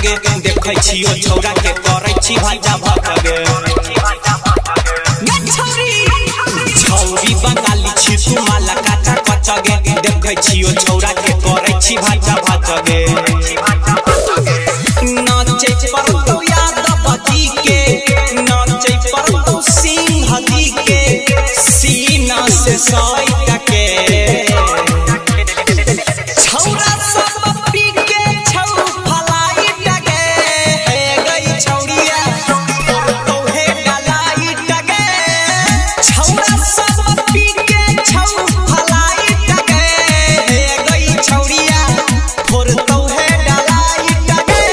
गे देखै छियो छौरा के करै छी भाजा भात गे छौरी बंगाली छी तू माला काटा कच गे देखै छियो छौरा के करै छी भाजा भात गे नाचे परतो यादव जी के नाचे परतो सिंह जी के सीना से साइट के छौरा सब पी के छौ फलाई टगे हे गई छौरिया और तो हे डलाई टगे छौरा सब पी के छौ फलाई टगे हे गई छौरिया और तो हे डलाई टगे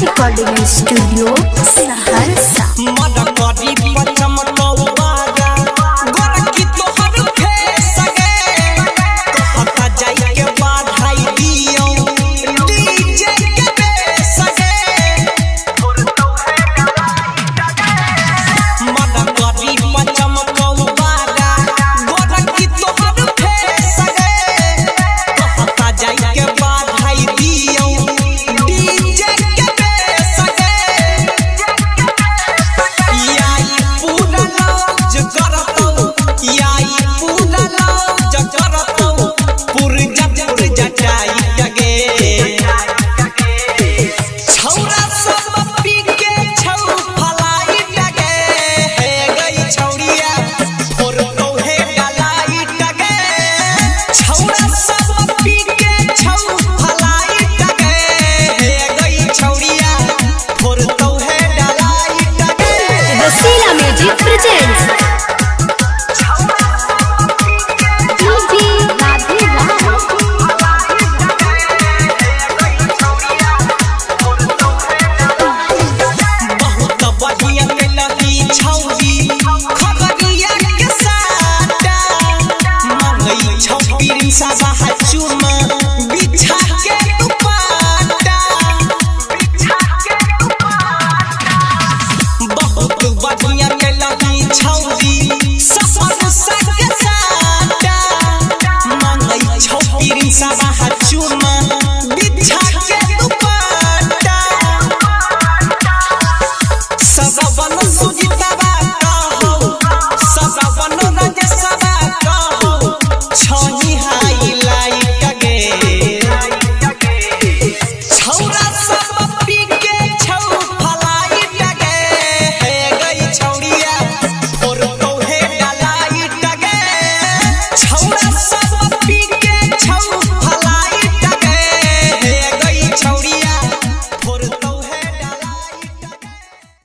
रिकॉर्डिंग स्टूडियो सहरसा मडकरी पचम बागा गोरकी तोहर फेस गे कहता जाई के बाधाई दियो डीजे के बेस गे मडकरी पचम बागा गोरकी तोहर फेस गे कहता जाई के बाधाई दियो डीजे के बेस गे याई पूरा लौज करतौ याई पूरा लौज करतौ पुरजा जाई गे छौरा सब पी के छौ फलाई टगे हे गई छौरिया और तो हे डलाई टगे छौरा सब पी के छौ फलाई टगे हे गई छौरिया और तो हे डलाई टगे वसीला म्यूजिक प्रेजेंट्स